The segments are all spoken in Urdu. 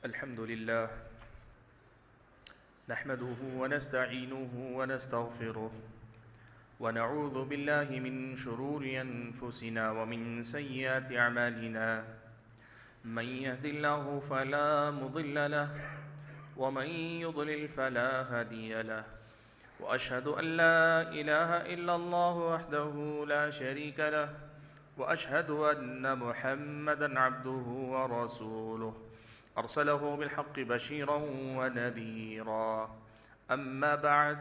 الحمد لله نحمده ونستعينه ونستغفره ونعوذ بالله من شرور أنفسنا ومن سيئات أعمالنا من يهد الله فلا مضل له ومن يضلل فلا هادي له وأشهد أن لا إله إلا الله وحده لا شريك له وأشهد أن محمدا عبده ورسوله أرسله بالحق بشيرا ونذيرا أما بعد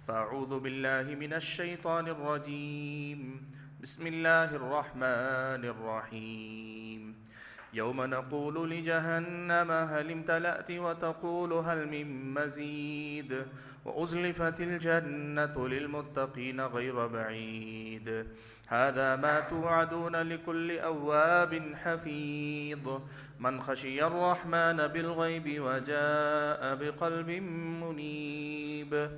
فأعوذ بالله من الشيطان الرجيم بسم الله الرحمن الرحيم يوم نقول لجهنم هل امتلأت وتقول هل من مزيد وأزلفت الجنة للمتقين غير بعيد هذا ما توعدون لكل أواب حفيظ من خشي الرحمن بالغيب وجاء بقلب منيب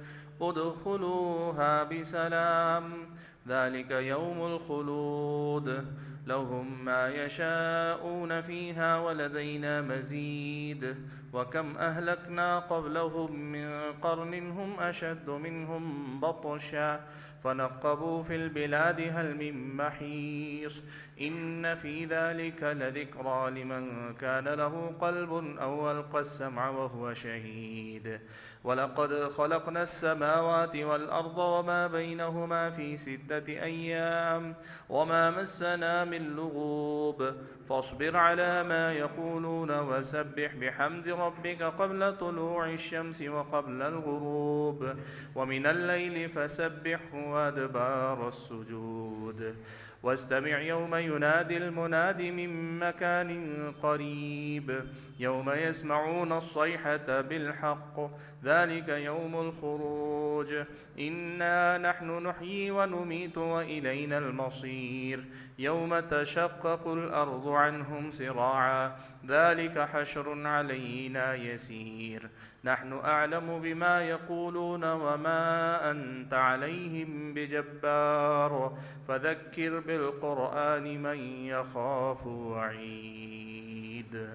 ادخلوها بسلام ذلك يوم الخلود لهم ما يشاءون فيها ولدينا مزيد وكم أهلكنا قبلهم من قرن هم أشد منهم بطشا فنقبوا في البلاد هل من محيص إن في ذلك لذكرى لمن كان له قلب أو ألقى السمع وهو شهيد ولقد خلقنا السماوات والأرض وما بينهما في 6 أيام وما مسنا من لغوب فاصبر على ما يقولون وسبح بحمد ربك قبل طلوع الشمس وقبل الغروب ومن الليل فسبحه وأدبار السجود واستمع يوم ينادي المناد من مكان قريب يوم يسمعون الصيحة بالحق ذلك يوم الخروج إنا نحن نحيي ونميت وإلينا المصير يوم تشقق الأرض عنهم سراعا ذلك حشر علينا يسير نحن أعلم بما يقولون وما أنت عليهم بجبار فذكر بالقرآن من يخاف وعيد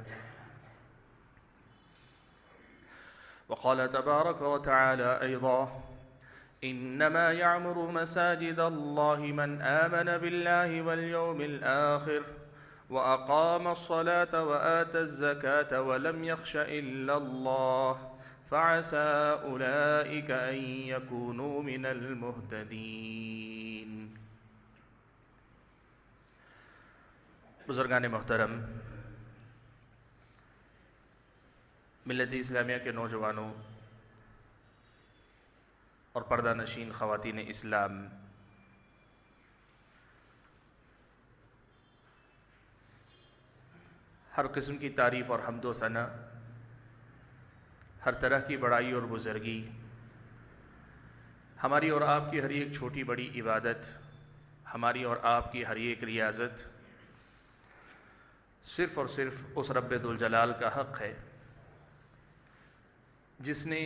وقال تبارك وتعالى أيضا إنما يعمر مساجد الله من آمن بالله واليوم الآخر وأقام الصلاة وآتى الزكاة ولم يخش إلا الله فعسى أولئك أن يكونوا من المهتدين. بزرگان محترم، ملت اسلامیہ کے نوجوانوں اور پردہ نشین خواتین اسلام، ہر قسم کی تعریف اور حمد و ثنا، ہر طرح کی بڑائی اور بزرگی، ہماری اور آپ کی ہر ایک چھوٹی بڑی عبادت، ہماری اور آپ کی ہر ایک ریاضت صرف اور صرف اس رب ذوالجلال کا حق ہے جس نے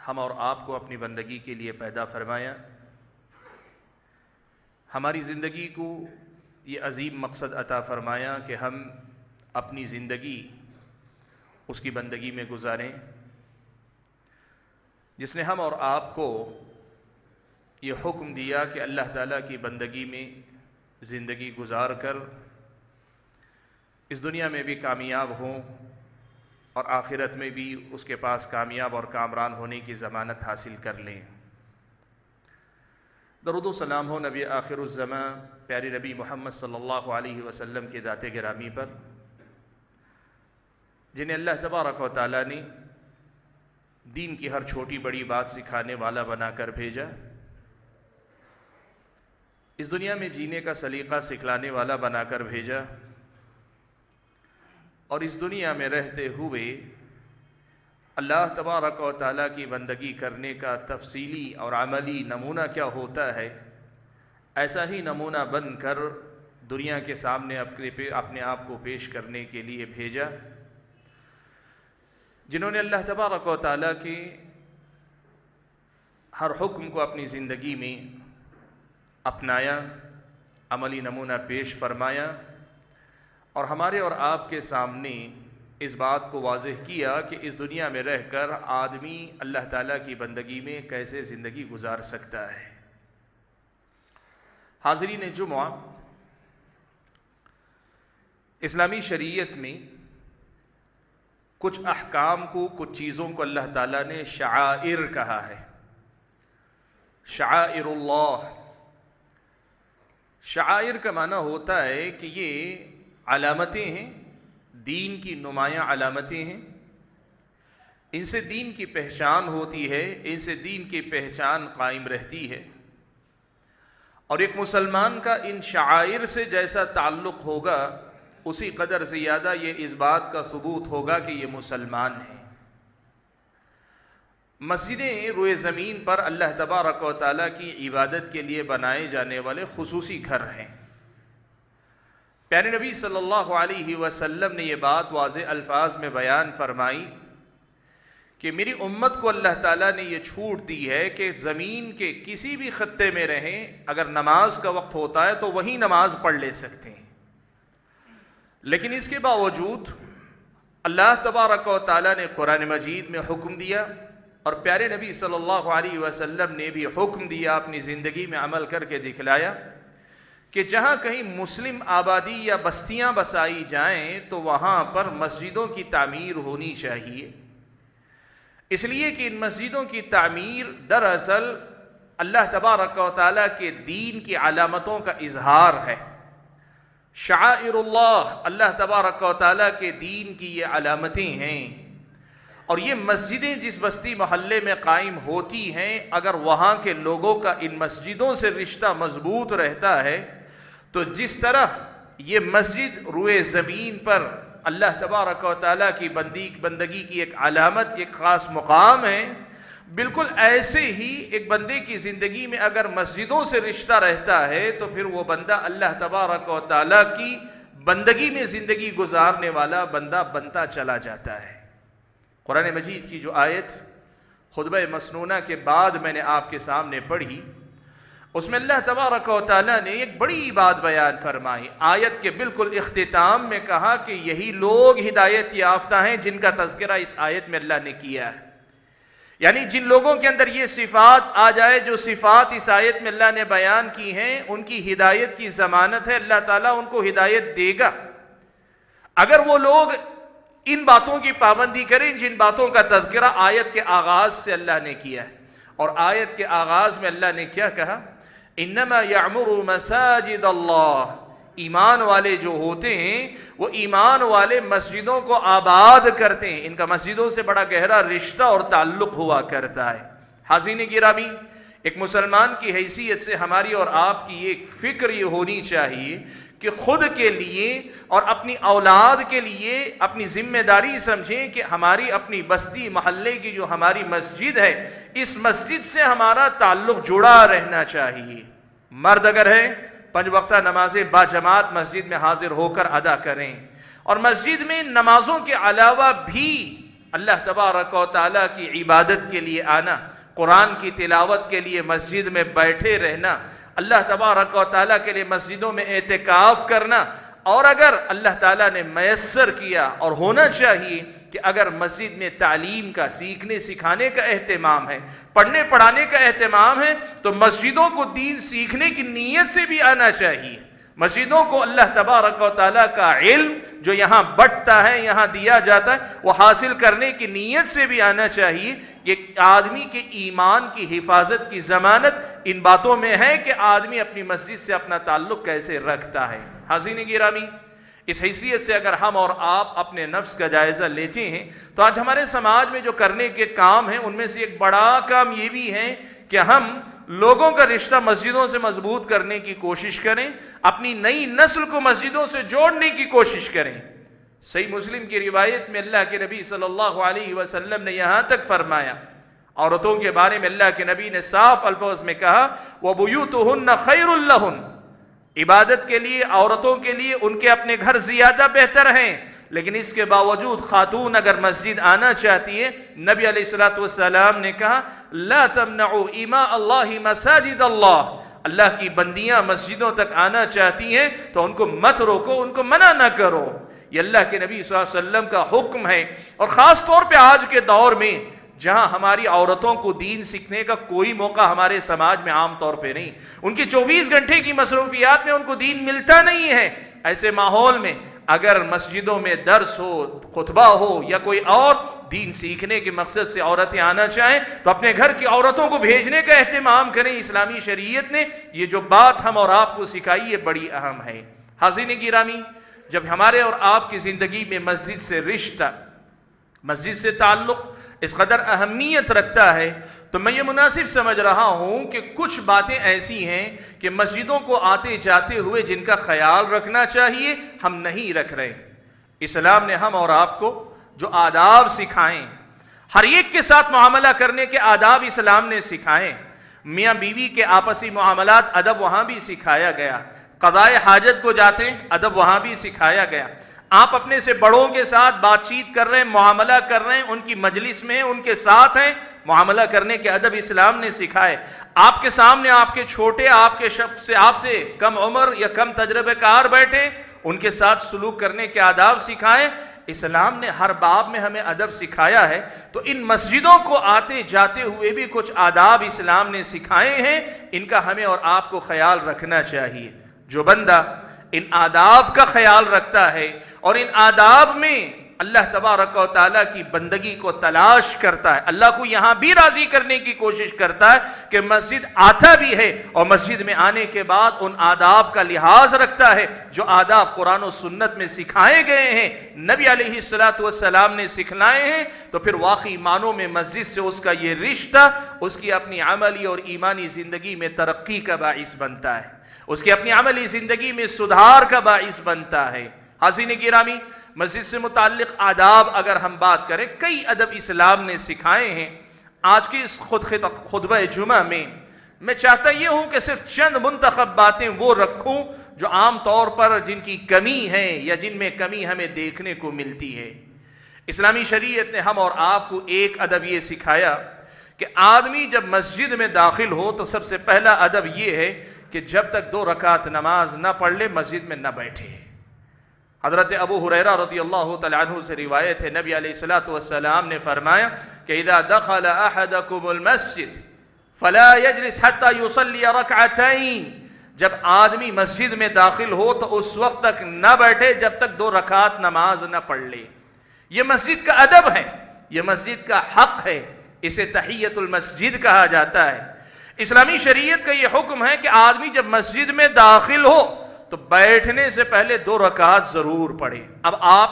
ہم اور آپ کو اپنی بندگی کے لیے پیدا فرمایا، ہماری زندگی کو یہ عظیم مقصد عطا فرمایا کہ ہم اپنی زندگی اس کی بندگی میں گزاریں، جس نے ہم اور آپ کو یہ حکم دیا کہ اللہ تعالیٰ کی بندگی میں زندگی گزار کر اس دنیا میں بھی کامیاب ہوں اور آخرت میں بھی اس کے پاس کامیاب اور کامران ہونے کی ضمانت حاصل کر لیں۔ درود و سلام ہو نبی آخر الزماں پیارے نبی محمد صلی اللہ علیہ وسلم کے ذات گرامی پر، جنہیں اللہ تبارک و تعالیٰ نے دین کی ہر چھوٹی بڑی بات سکھانے والا بنا کر بھیجا، اس دنیا میں جینے کا سلیقہ سکھلانے والا بنا کر بھیجا، اور اس دنیا میں رہتے ہوئے اللہ تبارک و تعالیٰ کی بندگی کرنے کا تفصیلی اور عملی نمونہ کیا ہوتا ہے، ایسا ہی نمونہ بن کر دنیا کے سامنے اپنے آپ کو پیش کرنے کے لیے بھیجا، جنہوں نے اللہ تبارک و تعالیٰ کے ہر حکم کو اپنی زندگی میں اپنایا، عملی نمونہ پیش فرمایا، اور ہمارے اور آپ کے سامنے اس بات کو واضح کیا کہ اس دنیا میں رہ کر آدمی اللہ تعالیٰ کی بندگی میں کیسے زندگی گزار سکتا ہے۔ حاضرین جمعہ، اسلامی شریعت میں کچھ احکام کو، کچھ چیزوں کو اللہ تعالیٰ نے شعائر کہا ہے۔ شعائر اللہ، شعائر کا معنی ہوتا ہے کہ یہ علامتیں ہیں، دین کی نمایاں علامتیں ہیں، ان سے دین کی پہچان ہوتی ہے، ان سے دین کی پہچان قائم رہتی ہے، اور ایک مسلمان کا ان شعائر سے جیسا تعلق ہوگا اسی قدر زیادہ یہ اس بات کا ثبوت ہوگا کہ یہ مسلمان ہیں۔ مسجدیں روئے زمین پر اللہ تبارک و تعالیٰ کی عبادت کے لیے بنائے جانے والے خصوصی گھر ہیں۔ پیارے نبی صلی اللہ علیہ وسلم نے یہ بات واضح الفاظ میں بیان فرمائی کہ میری امت کو اللہ تعالیٰ نے یہ چھوٹ دی ہے کہ زمین کے کسی بھی خطے میں رہیں، اگر نماز کا وقت ہوتا ہے تو وہیں نماز پڑھ لے سکتے ہیں، لیکن اس کے باوجود اللہ تبارک و تعالیٰ نے قرآن مجید میں حکم دیا، اور پیارے نبی صلی اللہ علیہ وسلم نے بھی حکم دیا، اپنی زندگی میں عمل کر کے دکھلایا کہ جہاں کہیں مسلم آبادی یا بستیاں بسائی جائیں تو وہاں پر مسجدوں کی تعمیر ہونی چاہیے، اس لیے کہ ان مسجدوں کی تعمیر دراصل اللہ تبارک و تعالیٰ کے دین کی علامتوں کا اظہار ہے۔ شعائر اللہ، اللہ تبارک و تعالیٰ کے دین کی یہ علامتیں ہیں، اور یہ مسجدیں جس بستی محلے میں قائم ہوتی ہیں، اگر وہاں کے لوگوں کا ان مسجدوں سے رشتہ مضبوط رہتا ہے تو جس طرح یہ مسجد روئے زمین پر اللہ تبارک و تعالیٰ کی بندگی کی ایک علامت، ایک خاص مقام ہے، بالکل ایسے ہی ایک بندے کی زندگی میں اگر مسجدوں سے رشتہ رہتا ہے تو پھر وہ بندہ اللہ تبارک و تعالیٰ کی بندگی میں زندگی گزارنے والا بندہ بنتا چلا جاتا ہے۔ قرآن مجید کی جو آیت خطبہ مسنونہ کے بعد میں نے آپ کے سامنے پڑھی، اس میں اللہ تبارک و تعالیٰ نے ایک بڑی بات بیان فرمائی۔ آیت کے بالکل اختتام میں کہا کہ یہی لوگ ہدایت یافتہ ہیں جن کا تذکرہ اس آیت میں اللہ نے کیا ہے، یعنی جن لوگوں کے اندر یہ صفات آ جائے جو صفات اس آیت میں اللہ نے بیان کی ہیں، ان کی ہدایت کی ضمانت ہے، اللہ تعالیٰ ان کو ہدایت دے گا۔ اگر وہ لوگ ان باتوں کی پابندی کریں جن باتوں کا تذکرہ آیت کے آغاز سے اللہ نے کیا ہے، اور آیت کے آغاز میں اللہ نے کیا کہا؟ انما یعمر مساجد اللہ، ایمان والے جو ہوتے ہیں وہ ایمان والے مسجدوں کو آباد کرتے ہیں، ان کا مسجدوں سے بڑا گہرا رشتہ اور تعلق ہوا کرتا ہے۔ حاضرین گرامی، ایک مسلمان کی حیثیت سے ہماری اور آپ کی ایک فکر یہ ہونی چاہیے کہ خود کے لیے اور اپنی اولاد کے لیے اپنی ذمہ داری سمجھیں کہ ہماری اپنی بستی محلے کی جو ہماری مسجد ہے، اس مسجد سے ہمارا تعلق جڑا رہنا چاہیے۔ مرد اگر ہے 5 وقتہ نمازیں با جماعت مسجد میں حاضر ہو کر ادا کریں، اور مسجد میں نمازوں کے علاوہ بھی اللہ تبارک و تعالیٰ کی عبادت کے لیے آنا، قرآن کی تلاوت کے لیے مسجد میں بیٹھے رہنا، اللہ تبارک و تعالیٰ کے لیے مسجدوں میں اعتکاف کرنا، اور اگر اللہ تعالیٰ نے میسر کیا، اور ہونا چاہیے کہ اگر مسجد میں تعلیم کا، سیکھنے سکھانے کا اہتمام ہے، پڑھنے پڑھانے کا اہتمام ہے، تو مسجدوں کو دین سیکھنے کی نیت سے بھی آنا چاہیے۔ مسجدوں کو اللہ تبارک و تعالیٰ کا علم جو یہاں بٹتا ہے، یہاں دیا جاتا ہے، وہ حاصل کرنے کی نیت سے بھی آنا چاہیے۔ یہ آدمی کے ایمان کی حفاظت کی ضمانت ان باتوں میں ہے کہ آدمی اپنی مسجد سے اپنا تعلق کیسے رکھتا ہے۔ حاضرین گرامی، اس حیثیت سے اگر ہم اور آپ اپنے نفس کا جائزہ لیتے ہیں تو آج ہمارے سماج میں جو کرنے کے کام ہیں ان میں سے ایک بڑا کام یہ بھی ہے کہ ہم لوگوں کا رشتہ مسجدوں سے مضبوط کرنے کی کوشش کریں، اپنی نئی نسل کو مسجدوں سے جوڑنے کی کوشش کریں۔ صحیح مسلم کی روایت میں اللہ کے نبی صلی اللہ علیہ وسلم نے یہاں تک فرمایا، عورتوں کے بارے میں اللہ کے نبی نے صاف الفاظ میں کہا وَبُيُوتُهُنَّ خَيْرٌ لَهُنَّ، عبادت کے لیے، عورتوں کے لیے ان کے اپنے گھر زیادہ بہتر ہیں، لیکن اس کے باوجود خاتون اگر مسجد آنا چاہتی ہے، نبی علیہ الصلوۃ والسلام نے کہا لا تمنعوا اماء اللہ مساجد اللہ، اللہ کی بندیاں مسجدوں تک آنا چاہتی ہیں تو ان کو مت روکو، ان کو منع نہ کرو۔ یہ اللہ کے نبی صلی اللہ علیہ وسلم کا حکم ہے، اور خاص طور پہ آج کے دور میں جہاں ہماری عورتوں کو دین سیکھنے کا کوئی موقع ہمارے سماج میں عام طور پہ نہیں، ان کی 24 گھنٹے کی مصروفیات میں ان کو دین ملتا نہیں ہے، ایسے ماحول میں اگر مسجدوں میں درس ہو، خطبہ ہو یا کوئی اور دین سیکھنے کے مقصد سے عورتیں آنا چاہیں تو اپنے گھر کی عورتوں کو بھیجنے کا اہتمام کریں۔ اسلامی شریعت نے یہ جو بات ہم اور آپ کو سکھائی یہ بڑی اہم ہے۔ حاضرین گرامی، جب ہمارے اور آپ کی زندگی میں مسجد سے رشتہ، مسجد سے تعلق اس قدر اہمیت رکھتا ہے تو میں یہ مناسب سمجھ رہا ہوں کہ کچھ باتیں ایسی ہیں کہ مسجدوں کو آتے جاتے ہوئے جن کا خیال رکھنا چاہیے ہم نہیں رکھ رہے۔ اسلام نے ہم اور آپ کو جو آداب سکھائیں، ہر ایک کے ساتھ معاملہ کرنے کے آداب اسلام نے سکھائے، میاں بیوی کے آپسی معاملات ادب وہاں بھی سکھایا گیا، قضائے حاجت کو جاتے ہیں ادب وہاں بھی سکھایا گیا، آپ اپنے سے بڑوں کے ساتھ بات چیت کر رہے ہیں، معاملہ کر رہے ہیں، ان کی مجلس میں ان کے ساتھ ہیں، معاملہ کرنے کے ادب اسلام نے سکھائے، آپ کے سامنے آپ کے چھوٹے، آپ کے شخص سے آپ سے کم عمر یا کم تجربے کار بیٹھے، ان کے ساتھ سلوک کرنے کے آداب سکھائے۔ اسلام نے ہر باب میں ہمیں ادب سکھایا ہے، تو ان مسجدوں کو آتے جاتے ہوئے بھی کچھ آداب اسلام نے سکھائے ہیں، ان کا ہمیں اور آپ کو خیال رکھنا چاہیے۔ جو بندہ ان آداب کا خیال رکھتا ہے اور ان آداب میں اللہ تبارک و تعالیٰ کی بندگی کو تلاش کرتا ہے، اللہ کو یہاں بھی راضی کرنے کی کوشش کرتا ہے کہ مسجد آتا بھی ہے اور مسجد میں آنے کے بعد ان آداب کا لحاظ رکھتا ہے جو آداب قرآن و سنت میں سکھائے گئے ہیں، نبی علیہ السلام نے سکھلائے ہیں، تو پھر واقعی معنوں میں مسجد سے اس کا یہ رشتہ اس کی اپنی عملی اور ایمانی زندگی میں ترقی کا باعث بنتا ہے، اس کی اپنی عملی زندگی میں سدھار کا باعث بنتا ہے۔ حاضرین گرامی، مسجد سے متعلق آداب اگر ہم بات کریں، کئی ادب اسلام نے سکھائے ہیں۔ آج کی اس خطبہ جمعہ میں میں چاہتا یہ ہوں کہ صرف چند منتخب باتیں وہ رکھوں جو عام طور پر جن کی کمی ہے یا جن میں کمی ہمیں دیکھنے کو ملتی ہے۔ اسلامی شریعت نے ہم اور آپ کو ایک ادب یہ سکھایا کہ آدمی جب مسجد میں داخل ہو تو سب سے پہلا ادب یہ ہے کہ جب تک 2 رکعت نماز نہ پڑھ لے مسجد میں نہ بیٹھے۔ حضرت ابو ہریرہ رضی اللہ تعالیٰ عنہ سے روایت ہے، نبی علیہ السلام نے فرمایا کہ اذا دخل احدکم المسجد فلا يجلس حتى يصلي ركعتين، جب آدمی مسجد میں داخل ہو تو اس وقت تک نہ بیٹھے جب تک 2 رکعت نماز نہ پڑھ لے۔ یہ مسجد کا ادب ہے، یہ مسجد کا حق ہے، اسے تحیۃ المسجد کہا جاتا ہے۔ اسلامی شریعت کا یہ حکم ہے کہ آدمی جب مسجد میں داخل ہو تو بیٹھنے سے پہلے 2 رکعت ضرور پڑھے۔ اب آپ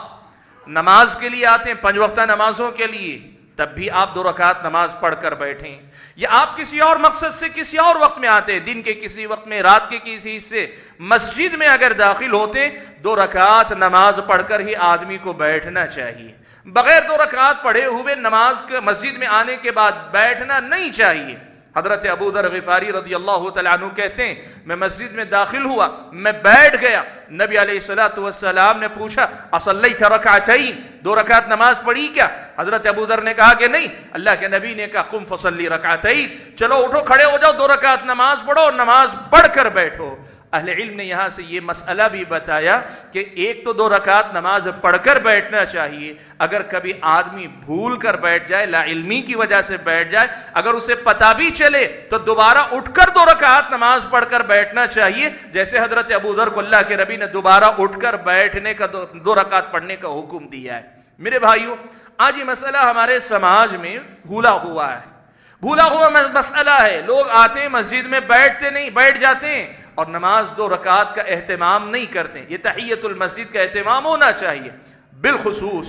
نماز کے لیے آتے ہیں، 5 وقتہ نمازوں کے لیے، تب بھی آپ 2 رکعت نماز پڑھ کر بیٹھیں، یا آپ کسی اور مقصد سے کسی اور وقت میں آتے ہیں، دن کے کسی وقت میں، رات کے کسی حصے، مسجد میں اگر داخل ہوتے 2 رکعت نماز پڑھ کر ہی آدمی کو بیٹھنا چاہیے۔ بغیر 2 رکعت پڑھے ہوئے نماز کے مسجد میں آنے کے بعد بیٹھنا نہیں چاہیے۔ حضرت ابو ذر غفاری رضی اللہ تعالیٰ عنہ کہتے ہیں میں مسجد میں داخل ہوا، میں بیٹھ گیا، نبی علیہ السلام نے پوچھا اصلیت رکعتین، 2 رکعت نماز پڑھی کیا؟ حضرت ابو ذر نے کہا کہ نہیں۔ اللہ کے نبی نے کہا قم فصلی رکعتین، چلو اٹھو کھڑے ہو جاؤ، 2 رکعت نماز پڑھو اور نماز پڑھ کر بیٹھو۔ اہل علم نے یہاں سے یہ مسئلہ بھی بتایا کہ ایک تو 2 رکعت نماز پڑھ کر بیٹھنا چاہیے، اگر کبھی آدمی بھول کر بیٹھ جائے، لا علمی کی وجہ سے بیٹھ جائے، اگر اسے پتہ بھی چلے تو دوبارہ اٹھ کر 2 رکعت نماز پڑھ کر بیٹھنا چاہیے، جیسے حضرت ابو ذر کو اللہ کے نبی نے دوبارہ اٹھ کر بیٹھنے کا 2 رکعت پڑھنے کا حکم دیا ہے۔ میرے بھائیوں، آج یہ مسئلہ ہمارے سماج میں بھولا ہوا ہے، بھولا ہوا مسئلہ ہے۔ لوگ آتے ہیں مسجد میں بیٹھتے نہیں، بیٹھ جاتے ہیں اور نماز 2 رکعت کا اہتمام نہیں کرتے۔ یہ تحیۃ المسجد کا اہتمام ہونا چاہیے۔ بالخصوص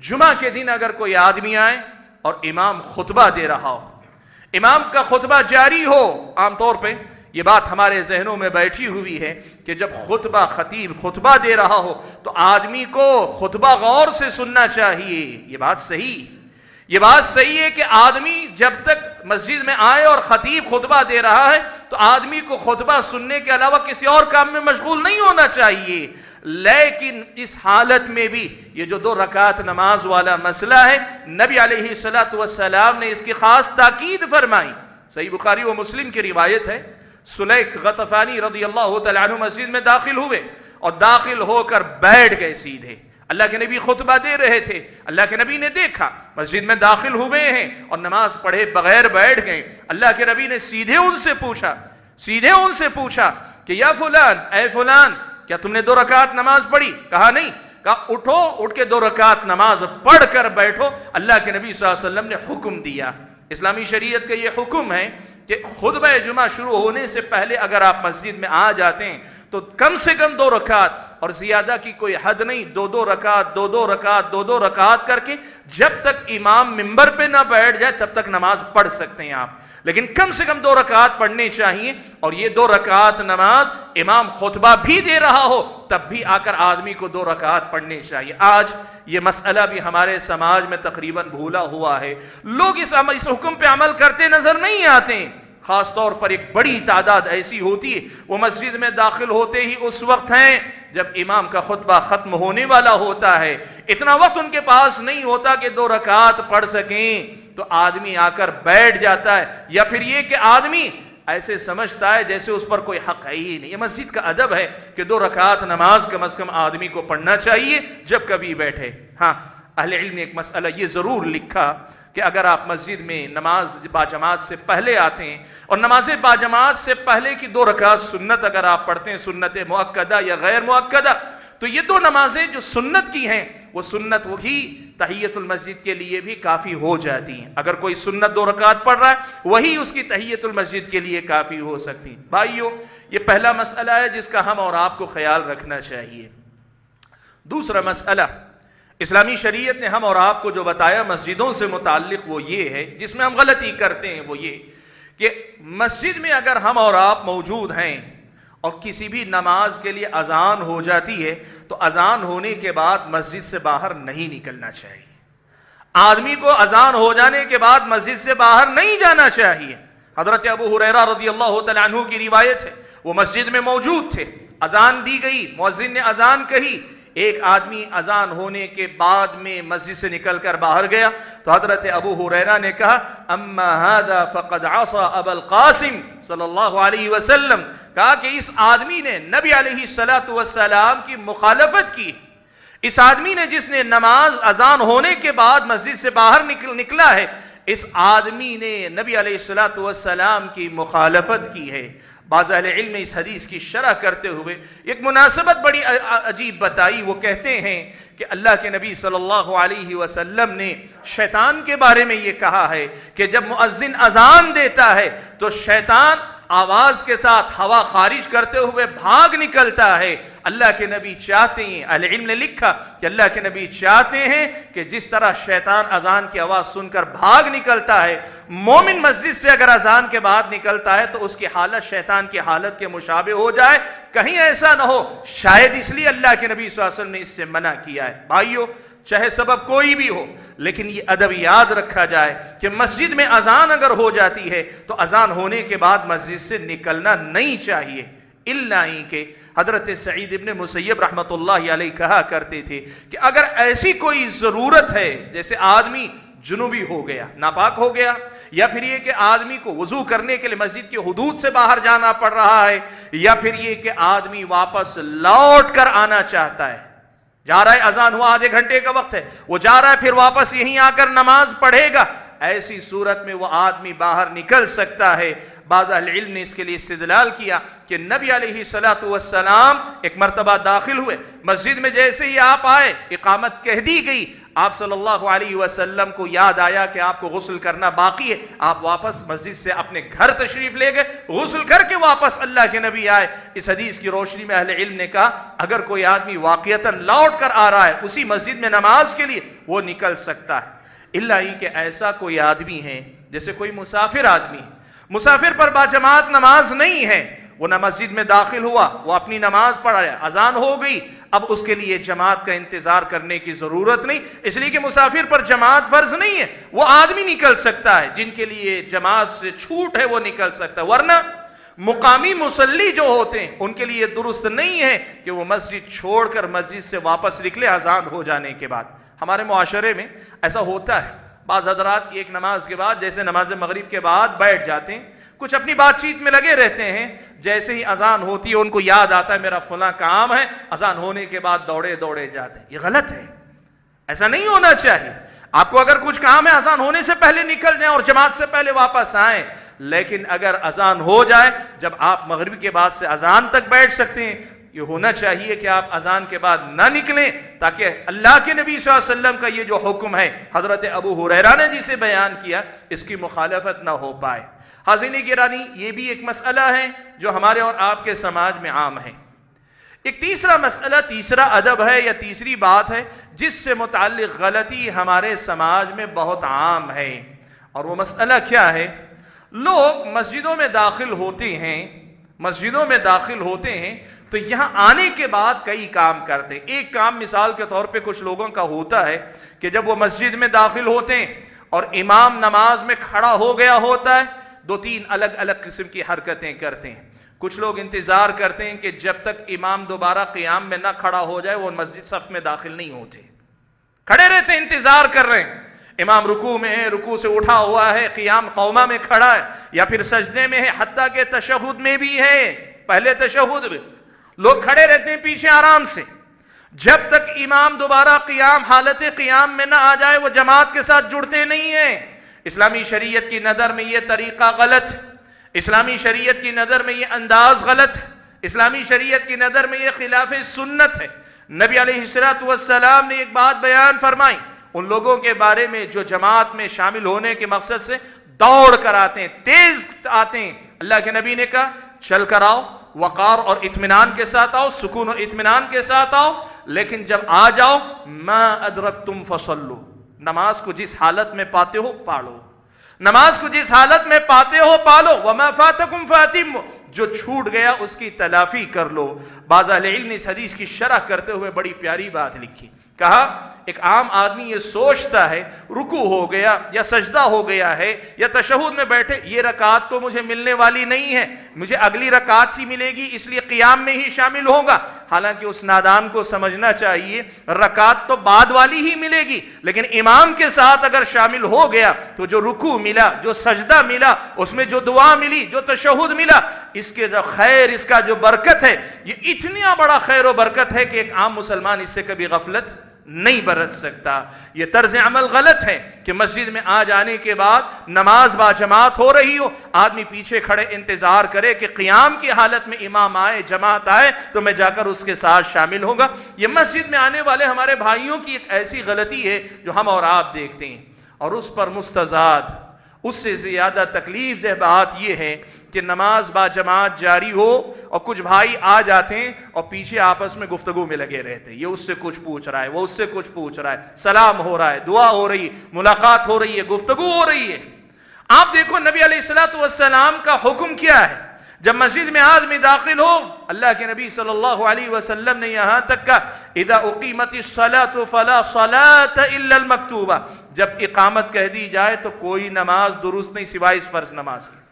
جمعہ کے دن اگر کوئی آدمی آئے اور امام خطبہ دے رہا ہو، امام کا خطبہ جاری ہو، عام طور پہ یہ بات ہمارے ذہنوں میں بیٹھی ہوئی ہے کہ جب خطیب خطبہ دے رہا ہو تو آدمی کو خطبہ غور سے سننا چاہیے۔ یہ بات صحیح ہے کہ آدمی جب تک مسجد میں آئے اور خطیب خطبہ دے رہا ہے تو آدمی کو خطبہ سننے کے علاوہ کسی اور کام میں مشغول نہیں ہونا چاہیے، لیکن اس حالت میں بھی یہ جو 2 رکعت نماز والا مسئلہ ہے، نبی علیہ السلام نے اس کی خاص تاکید فرمائی۔ صحیح بخاری و مسلم کی روایت ہے، سلیک غطفانی رضی اللہ تعالیٰ عنہ مسجد میں داخل ہوئے اور داخل ہو کر بیٹھ گئے سیدھے۔ اللہ کے نبی خطبہ دے رہے تھے، اللہ کے نبی نے دیکھا مسجد میں داخل ہوئے ہیں اور نماز پڑھے بغیر بیٹھ گئے۔ اللہ کے نبی نے سیدھے ان سے پوچھا کہ یا فلان، اے فلان، کیا تم نے 2 رکعت نماز پڑھی؟ کہا نہیں۔ کہا اٹھو، اٹھ کے 2 رکعت نماز پڑھ کر بیٹھو۔ اللہ کے نبی صلی اللہ علیہ وسلم نے حکم دیا۔ اسلامی شریعت کا یہ حکم ہے کہ خطبہ جمعہ شروع ہونے سے پہلے اگر آپ مسجد میں آ جاتے ہیں تو کم سے کم 2 رکعت، اور زیادہ کی کوئی حد نہیں، 2 رکعت کر کے جب تک امام ممبر پہ نہ بیٹھ جائے تب تک نماز پڑھ سکتے ہیں آپ، لیکن کم سے کم 2 رکعت پڑھنے چاہیے۔ اور یہ 2 رکعت نماز امام خطبہ بھی دے رہا ہو تب بھی آ کر آدمی کو 2 رکعت پڑھنے چاہیے۔ آج یہ مسئلہ بھی ہمارے سماج میں تقریباً بھولا ہوا ہے، لوگ اس حکم پہ عمل کرتے نظر نہیں آتے۔ خاص طور پر ایک بڑی تعداد ایسی ہوتی ہے، وہ مسجد میں داخل ہوتے ہی اس وقت ہیں جب امام کا خطبہ ختم ہونے والا ہوتا ہے، اتنا وقت ان کے پاس نہیں ہوتا کہ 2 رکعت پڑھ سکیں، تو آدمی آ کر بیٹھ جاتا ہے، یا پھر یہ کہ آدمی ایسے سمجھتا ہے جیسے اس پر کوئی حق ہے ہی نہیں۔ یہ مسجد کا ادب ہے کہ 2 رکعت نماز کم از کم آدمی کو پڑھنا چاہیے جب کبھی بیٹھے۔ ہاں، اہل علم نے ایک مسئلہ یہ ضرور لکھا کہ اگر آپ مسجد میں نماز باجماعت سے پہلے آتے ہیں اور نماز باجماعت سے پہلے کی 2 رکعت سنت اگر آپ پڑھتے ہیں، سنت مؤکدہ یا غیر مؤکدہ، تو یہ 2 نمازیں جو سنت کی ہیں وہ سنت وہی تحیت المسجد کے لیے بھی کافی ہو جاتی ہیں۔ اگر کوئی سنت 2 رکعت پڑھ رہا ہے وہی اس کی تحیت المسجد کے لیے کافی ہو سکتی ہیں۔ بھائیو، یہ پہلا مسئلہ ہے جس کا ہم اور آپ کو خیال رکھنا چاہیے۔ دوسرا مسئلہ اسلامی شریعت نے ہم اور آپ کو جو بتایا مسجدوں سے متعلق وہ یہ ہے، جس میں ہم غلطی کرتے ہیں وہ یہ کہ مسجد میں اگر ہم اور آپ موجود ہیں اور کسی بھی نماز کے لیے اذان ہو جاتی ہے تو اذان ہونے کے بعد مسجد سے باہر نہیں نکلنا چاہیے۔ آدمی کو اذان ہو جانے کے بعد مسجد سے باہر نہیں جانا چاہیے۔ حضرت ابو ہریرہ رضی اللہ تعالیٰ عنہ کی روایت ہے، وہ مسجد میں موجود تھے، اذان دی گئی، مؤذن نے اذان کہی، ایک آدمی اذان ہونے کے بعد میں مسجد سے نکل کر باہر گیا تو حضرت ابو ہریرہ نے کہا اما هذا فقد عصى ابا القاسم صلی اللہ علیہ وسلم، کہا کہ اس آدمی نے نبی علیہ السلام کی مخالفت کی، اس آدمی نے جس نے نماز اذان ہونے کے بعد مسجد سے باہر نکلا ہے، اس آدمی نے نبی علیہ السلام کی مخالفت کی ہے۔ بعض اہل علم نے اس حدیث کی شرح کرتے ہوئے ایک مناسبت بڑی عجیب بتائی، وہ کہتے ہیں کہ اللہ کے نبی صلی اللہ علیہ وسلم نے شیطان کے بارے میں یہ کہا ہے کہ جب مؤذن اذان دیتا ہے تو شیطان آواز کے ساتھ ہوا خارج کرتے ہوئے بھاگ نکلتا ہے۔ اللہ کے نبی چاہتے ہیں، اہل علم نے لکھا کہ اللہ کے نبی چاہتے ہیں کہ جس طرح شیطان اذان کی آواز سن کر بھاگ نکلتا ہے، مومن مسجد سے اگر اذان کے بعد نکلتا ہے تو اس کی حالت شیطان کی حالت کے مشابہ ہو جائے، کہیں ایسا نہ ہو، شاید اس لیے اللہ کے نبی صلی اللہ علیہ وسلم نے اس سے منع کیا ہے۔ بھائیو، چاہے سبب کوئی بھی ہو لیکن یہ ادب یاد رکھا جائے کہ مسجد میں اذان اگر ہو جاتی ہے تو اذان ہونے کے بعد مسجد سے نکلنا نہیں چاہیے، الا کہ حضرت سعید ابن مسیب رحمۃ اللہ علیہ کہا کرتے تھے کہ اگر ایسی کوئی ضرورت ہے، جیسے آدمی جنوبی ہو گیا، ناپاک ہو گیا، یا پھر یہ کہ آدمی کو وضو کرنے کے لیے مسجد کی حدود سے باہر جانا پڑ رہا ہے، یا پھر یہ کہ آدمی واپس لوٹ کر آنا چاہتا ہے، جا رہا ہے، اذان ہوا، آدھے گھنٹے کا وقت ہے، وہ جا رہا ہے پھر واپس یہیں آ کر نماز پڑھے گا، ایسی صورت میں وہ آدمی باہر نکل سکتا ہے۔ بعض اہل علم نے اس کے لیے استدلال کیا کہ نبی علیہ السلام ایک مرتبہ داخل ہوئے مسجد میں، جیسے ہی آپ آئے اقامت کہہ دی گئی، آپ صلی اللہ علیہ وسلم کو یاد آیا کہ آپ کو غسل کرنا باقی ہے، آپ واپس مسجد سے اپنے گھر تشریف لے گئے، غسل کر کے واپس اللہ کے نبی آئے۔ اس حدیث کی روشنی میں اہل علم نے کہا اگر کوئی آدمی واقعتاً لوٹ کر آ رہا ہے اسی مسجد میں نماز کے لیے، وہ نکل سکتا ہے، الا ہی کہ ایسا کوئی آدمی ہے جیسے کوئی مسافر آدمی، مسافر پر باجماعت نماز نہیں ہے، وہ نہ مسجد میں داخل ہوا، وہ اپنی نماز پڑھا ہے، اذان ہو گئی، اب اس کے لیے جماعت کا انتظار کرنے کی ضرورت نہیں، اس لیے کہ مسافر پر جماعت فرض نہیں ہے، وہ آدمی نکل سکتا ہے، جن کے لیے جماعت سے چھوٹ ہے وہ نکل سکتا ہے، ورنہ مقامی مصلی جو ہوتے ہیں ان کے لیے درست نہیں ہے کہ وہ مسجد چھوڑ کر مسجد سے واپس نکلے اذان ہو جانے کے بعد۔ ہمارے معاشرے میں ایسا ہوتا ہے، بعض حضرات ایک نماز کے بعد، جیسے نماز مغرب کے بعد بیٹھ جاتے ہیں، کچھ اپنی بات چیت میں لگے رہتے ہیں، جیسے ہی اذان ہوتی ہے ان کو یاد آتا ہے میرا فلاں کام ہے، اذان ہونے کے بعد دوڑے دوڑے جاتے ہیں۔ یہ غلط ہے، ایسا نہیں ہونا چاہیے۔ آپ کو اگر کچھ کام ہے اذان ہونے سے پہلے نکل جائیں اور جماعت سے پہلے واپس آئیں، لیکن اگر اذان ہو جائے، جب آپ مغرب کے بعد سے اذان تک بیٹھ سکتے ہیں، یہ ہونا چاہیے کہ آپ اذان کے بعد نہ نکلیں، تاکہ اللہ کے نبی صلی اللہ علیہ وسلم کا یہ جو حکم ہے حضرت ابو ہریرہ نے جسے بیان کیا، اس کی مخالفت نہ ہو پائے۔ حاضرین گرامی، یہ بھی ایک مسئلہ ہے جو ہمارے اور آپ کے سماج میں عام ہے۔ ایک تیسرا مسئلہ، تیسرا ادب ہے یا تیسری بات ہے جس سے متعلق غلطی ہمارے سماج میں بہت عام ہے، اور وہ مسئلہ کیا ہے؟ لوگ مسجدوں میں داخل ہوتے ہیں تو یہاں آنے کے بعد کئی کام کرتے ہیں۔ ایک کام مثال کے طور پہ کچھ لوگوں کا ہوتا ہے کہ جب وہ مسجد میں داخل ہوتے ہیں اور امام نماز میں کھڑا ہو گیا ہوتا ہے، 2-3 الگ الگ قسم کی حرکتیں کرتے ہیں۔ کچھ لوگ انتظار کرتے ہیں کہ جب تک امام دوبارہ قیام میں نہ کھڑا ہو جائے وہ مسجد صف میں داخل نہیں ہوتے، کھڑے رہتے ہیں، انتظار کر رہے ہیں۔ امام رکوع میں ہے، رکوع سے اٹھا ہوا ہے، قیام قومہ میں کھڑا ہے، یا پھر سجدے میں ہے، حتیٰ کہ تشہد میں بھی ہے، پہلے تشہد میں لوگ کھڑے رہتے ہیں پیچھے آرام سے، جب تک امام دوبارہ حالت قیام میں نہ آ جائے وہ جماعت کے ساتھ جڑتے نہیں ہیں۔ اسلامی شریعت کی نظر میں یہ طریقہ غلط، اسلامی شریعت کی نظر میں یہ انداز غلط ہے، اسلامی شریعت کی نظر میں یہ خلاف سنت ہے۔ نبی علیہ السلام نے ایک بات بیان فرمائی ان لوگوں کے بارے میں جو جماعت میں شامل ہونے کے مقصد سے دوڑ کر آتے ہیں، تیز آتے ہیں۔ اللہ کے نبی نے کہا چل کر آؤ، وقار اور اطمینان کے ساتھ آؤ، سکون اور اطمینان کے ساتھ آؤ، لیکن جب آ جاؤ ما ادرکتم فصلوا، نماز کو جس حالت میں پاتے ہو پاڑو، نماز کو جس حالت میں پاتے ہو پالو، وما فاتکم فاتموا، جو چھوٹ گیا اس کی تلافی کر لو۔ بعض اہل علم نے اس حدیث کی شرح کرتے ہوئے بڑی پیاری بات لکھی، کہا ایک عام آدمی یہ سوچتا ہے رکوع ہو گیا یا سجدہ ہو گیا ہے یا تشہد میں بیٹھے، یہ رکعت تو مجھے ملنے والی نہیں ہے، مجھے اگلی رکعت ہی ملے گی، اس لیے قیام میں ہی شامل ہوگا۔ حالانکہ اس نادان کو سمجھنا چاہیے رکعت تو بعد والی ہی ملے گی، لیکن امام کے ساتھ اگر شامل ہو گیا تو جو رکوع ملا، جو سجدہ ملا، اس میں جو دعا ملی، جو تشہد ملا، اس کے جو خیر، اس کا جو برکت ہے، یہ اتنا بڑا خیر و برکت ہے کہ ایک عام مسلمان اس سے کبھی غفلت نہیں برت سکتا۔ یہ طرز عمل غلط ہے کہ مسجد میں آ جانے کے بعد نماز با جماعت ہو رہی ہو، آدمی پیچھے کھڑے انتظار کرے کہ قیام کی حالت میں امام آئے، جماعت آئے تو میں جا کر اس کے ساتھ شامل ہوگا۔ یہ مسجد میں آنے والے ہمارے بھائیوں کی ایک ایسی غلطی ہے جو ہم اور آپ دیکھتے ہیں، اور اس پر مستزاد، اس سے زیادہ تکلیف دہ بات یہ ہے کہ نماز با جماعت جاری ہو اور کچھ بھائی آ جاتے ہیں اور پیچھے آپس میں گفتگو میں لگے رہتے ہیں، یہ اس سے کچھ پوچھ رہا ہے، وہ اس سے کچھ پوچھ رہا ہے، سلام ہو رہا ہے، دعا ہو رہی ہے، ملاقات ہو رہی ہے، گفتگو ہو رہی ہے۔ آپ دیکھو نبی علیہ السلام کا حکم کیا ہے؟ جب مسجد میں آدمی داخل ہو، اللہ کے نبی صلی اللہ علیہ وسلم نے یہاں تک کہا اذا اقیمت الصلاۃ فلا صلاۃ الا المکتوبہ، جب اقامت کہہ دی جائے تو کوئی نماز درست نہیں سوائے اس فرض نماز کی۔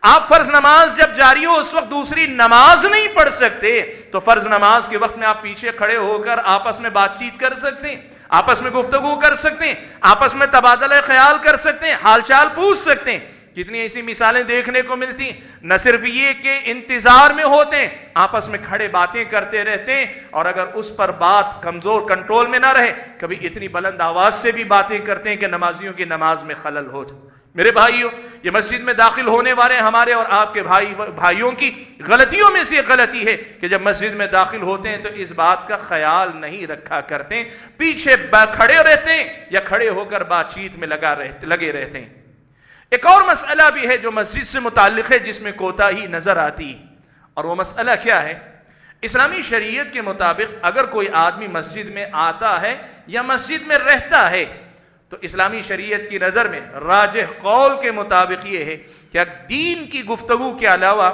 آپ فرض نماز جب جاری ہو اس وقت دوسری نماز نہیں پڑھ سکتے، تو فرض نماز کے وقت میں آپ پیچھے کھڑے ہو کر آپس میں بات چیت کر سکتے ہیں، آپس میں گفتگو کر سکتے ہیں، آپس میں تبادلہ خیال کر سکتے ہیں، حال چال پوچھ سکتے ہیں۔ کتنی ایسی مثالیں دیکھنے کو ملتی ہیں، نہ صرف یہ کہ انتظار میں ہوتے ہیں، آپس میں کھڑے باتیں کرتے رہتے ہیں، اور اگر اس پر بات کمزور کنٹرول میں نہ رہے، کبھی اتنی بلند آواز سے بھی باتیں کرتے ہیں کہ نمازیوں کی نماز میں خلل ہو جائے۔ میرے بھائیوں، یہ مسجد میں داخل ہونے والے ہمارے اور آپ کے بھائیوں کی غلطیوں میں سے ایک غلطی ہے کہ جب مسجد میں داخل ہوتے ہیں تو اس بات کا خیال نہیں رکھا کرتے، پیچھے کھڑے رہتے ہیں یا کھڑے ہو کر بات چیت میں لگے رہتے ہیں۔ ایک اور مسئلہ بھی ہے جو مسجد سے متعلق ہے جس میں کوتاہی نظر آتی، اور وہ مسئلہ کیا ہے؟ اسلامی شریعت کے مطابق اگر کوئی آدمی مسجد میں آتا ہے یا مسجد میں رہتا ہے تو اسلامی شریعت کی نظر میں راجح قول کے مطابق یہ ہے کہ دین کی گفتگو کے علاوہ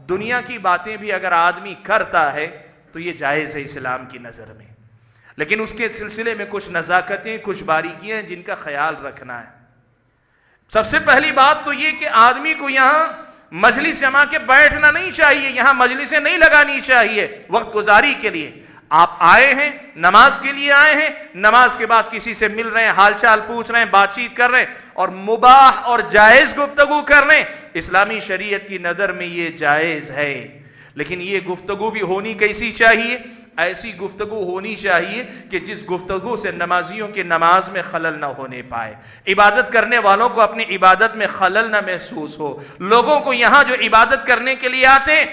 دنیا کی باتیں بھی اگر آدمی کرتا ہے تو یہ جائز ہے اسلام کی نظر میں، لیکن اس کے سلسلے میں کچھ نزاکتیں، کچھ باریکیاں ہیں جن کا خیال رکھنا ہے۔ سب سے پہلی بات تو یہ کہ آدمی کو یہاں مجلس جما کے بیٹھنا نہیں چاہیے، یہاں مجلسیں نہیں لگانی چاہیے وقت گزاری کے لیے۔ آپ آئے ہیں، نماز کے لیے آئے ہیں، نماز کے بعد کسی سے مل رہے ہیں، حال چال پوچھ رہے ہیں، بات چیت کر رہے ہیں اور مباح اور جائز گفتگو کر رہے ہیں، اسلامی شریعت کی نظر میں یہ جائز ہے، لیکن یہ گفتگو بھی ہونی کیسی چاہیے؟ ایسی گفتگو ہونی چاہیے کہ جس گفتگو سے نمازیوں کی نماز میں خلل نہ ہونے پائے، عبادت کرنے والوں کو اپنی عبادت میں خلل نہ محسوس ہو، لوگوں کو یہاں جو عبادت کرنے کے لیے آتے ہیں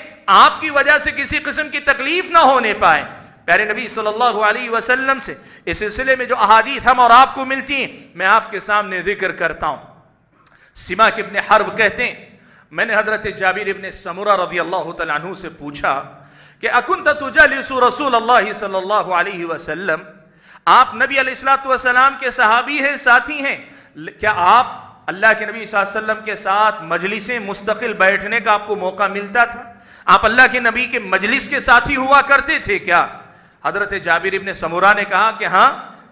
آپ کی وجہ سے کسی قسم کی تکلیف نہ ہونے پائے۔ پیارے نبی صلی اللہ علیہ وسلم سے اس سلسلے میں جو احادیث ہم اور آپ کو ملتی ہیں میں آپ کے سامنے ذکر کرتا ہوں۔ سماک ابن حرب کہتے ہیں میں نے حضرت جابر ابن سمرہ رضی اللہ تعالیٰ عنہ سے پوچھا کہ اکنت تجلس رسول اللہ صلی اللہ علیہ وسلم، آپ نبی علیہ الصلوۃ والسلام کے صحابی ہیں، ساتھی ہیں، کیا آپ اللہ کے نبی صلی اللہ علیہ وسلم کے ساتھ مجلسیں مستقل بیٹھنے کا آپ کو موقع ملتا تھا؟ آپ اللہ کے نبی کے مجلس کے ساتھی ہوا کرتے تھے کیا؟ حضرت جابر ابن سمرہ نے کہا کہ ہاں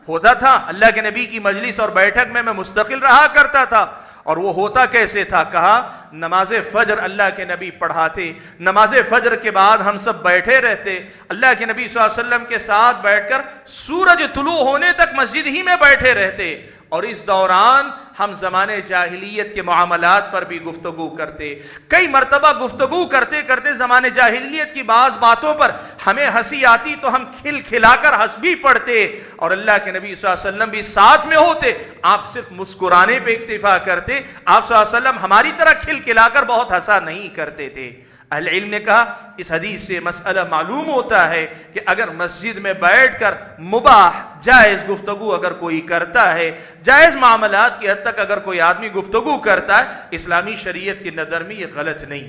ہوتا تھا، اللہ کے نبی کی مجلس اور بیٹھک میں مستقل رہا کرتا تھا۔ اور وہ ہوتا کیسے تھا؟ کہا نماز فجر اللہ کے نبی پڑھاتے، نماز فجر کے بعد ہم سب بیٹھے رہتے، اللہ کے نبی صلی اللہ علیہ وسلم کے ساتھ بیٹھ کر سورج طلوع ہونے تک مسجد ہی میں بیٹھے رہتے، اور اس دوران ہم زمانے جاہلیت کے معاملات پر بھی گفتگو کرتے، کئی مرتبہ گفتگو کرتے کرتے زمانے جاہلیت کی بعض باتوں پر ہمیں ہنسی آتی تو ہم کھل کھلا کر ہنس بھی پڑتے، اور اللہ کے نبی صلی اللہ علیہ وسلم بھی ساتھ میں ہوتے، آپ صرف مسکرانے پہ اکتفا کرتے، آپ صلی اللہ علیہ وسلم ہماری طرح کھل کھلا کر بہت ہنسا نہیں کرتے تھے۔ اہل علم نے کہا اس حدیث سے مسئلہ معلوم ہوتا ہے کہ اگر مسجد میں بیٹھ کر مباح جائز گفتگو اگر کوئی کرتا ہے، جائز معاملات کی حد تک اگر کوئی آدمی گفتگو کرتا ہے، اسلامی شریعت کی نظر میں یہ غلط نہیں،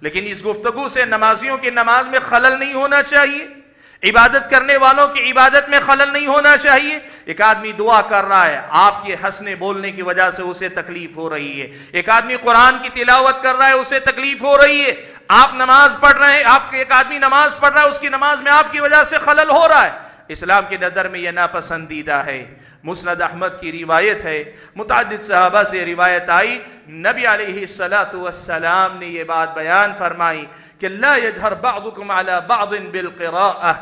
لیکن اس گفتگو سے نمازیوں کی نماز میں خلل نہیں ہونا چاہیے، عبادت کرنے والوں کی عبادت میں خلل نہیں ہونا چاہیے۔ ایک آدمی دعا کر رہا ہے، آپ کے ہنسنے بولنے کی وجہ سے اسے تکلیف ہو رہی ہے، ایک آدمی قرآن کی تلاوت کر رہا ہے اسے تکلیف ہو رہی ہے، آپ نماز پڑھ رہے ہیں، آپ ایک آدمی نماز پڑھ رہا ہے اس کی نماز میں آپ کی وجہ سے خلل ہو رہا ہے، اسلام کی نظر میں یہ ناپسندیدہ ہے۔ مسند احمد کی روایت ہے، متعدد صحابہ سے روایت آئی، نبی علیہ الصلوۃ والسلام نے یہ بات بیان فرمائی کہ لا يجهر بعضكم على بعض بالقراءة،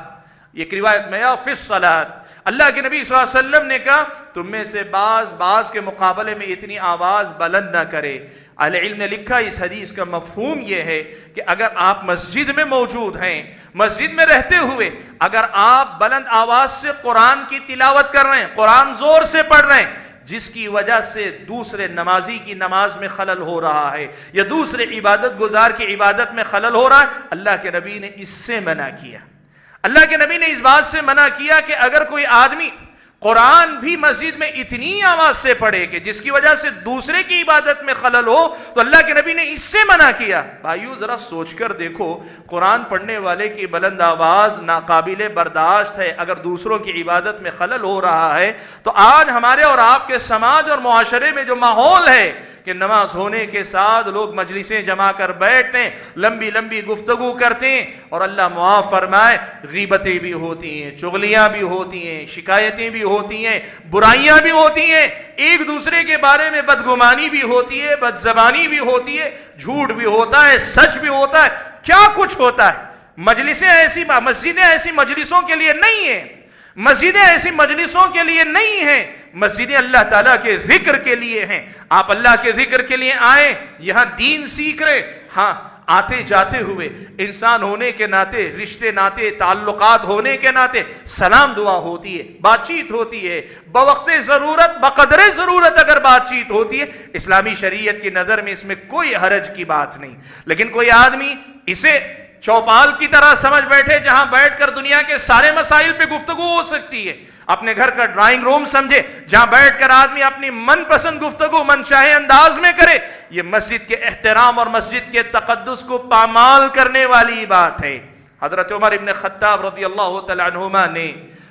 یہ روایت میں فی الصلاۃ، اللہ کے نبی صلی اللہ علیہ وسلم نے کہا تم میں سے بعض کے مقابلے میں اتنی آواز بلند نہ کرے۔ اہل علم نے لکھا اس حدیث کا مفہوم یہ ہے کہ اگر آپ مسجد میں موجود ہیں، مسجد میں رہتے ہوئے اگر آپ بلند آواز سے قرآن کی تلاوت کر رہے ہیں، قرآن زور سے پڑھ رہے ہیں، جس کی وجہ سے دوسرے نمازی کی نماز میں خلل ہو رہا ہے یا دوسرے عبادت گزار کی عبادت میں خلل ہو رہا ہے، اللہ کے نبی نے اس سے منع کیا۔ اللہ کے نبی نے اس بات سے منع کیا کہ اگر کوئی آدمی قرآن بھی مسجد میں اتنی آواز سے پڑھے کہ جس کی وجہ سے دوسرے کی عبادت میں خلل ہو، تو اللہ کے نبی نے اس سے منع کیا۔ بھائیو ذرا سوچ کر دیکھو، قرآن پڑھنے والے کی بلند آواز ناقابل برداشت ہے، اگر دوسروں کی عبادت میں خلل ہو رہا ہے تو آج ہمارے اور آپ کے سماج اور معاشرے میں جو ماحول ہے کہ نماز ہونے کے ساتھ لوگ مجلسیں جما کر بیٹھتے ہیں، لمبی لمبی گفتگو کرتے ہیں، اور اللہ معاف فرمائے غیبتیں بھی ہوتی ہیں، چغلیاں بھی ہوتی ہیں، شکایتیں بھی ہوتی ہیں، برائیاں بھی ہوتی ہیں، ایک دوسرے کے بارے میں بدگمانی بھی ہوتی ہے، بدزبانی بھی ہوتی ہے، جھوٹ بھی ہوتا ہے، سچ بھی ہوتا ہے، کیا کچھ ہوتا ہے۔ مسجدیں ایسی مجلسوں کے لیے نہیں ہیں، مسجدیں ایسی مجلسوں کے لیے نہیں ہیں، مسجدیں اللہ تعالیٰ کے ذکر کے لیے ہیں۔ آپ اللہ کے ذکر کے لیے آئیں، یہاں دین سیکھ رہے، ہاں آتے جاتے ہوئے انسان ہونے کے ناطے، رشتے ناطے تعلقات ہونے کے ناطے سلام دعا ہوتی ہے، بات چیت ہوتی ہے، بوقت ضرورت بقدر ضرورت اگر بات چیت ہوتی ہے، اسلامی شریعت کی نظر میں اس میں کوئی حرج کی بات نہیں۔ لیکن کوئی آدمی اسے چوپال کی طرح سمجھ بیٹھے جہاں بیٹھ کر دنیا کے سارے مسائل پہ گفتگو ہو سکتی ہے، اپنے گھر کا ڈرائنگ روم سمجھے جہاں بیٹھ کر آدمی اپنی من پسند گفتگو من چاہے انداز میں کرے، یہ مسجد کے احترام اور مسجد کے تقدس کو پامال کرنے والی بات ہے۔ حضرت عمر ابن خطاب رضی اللہ تعالی عنہما نے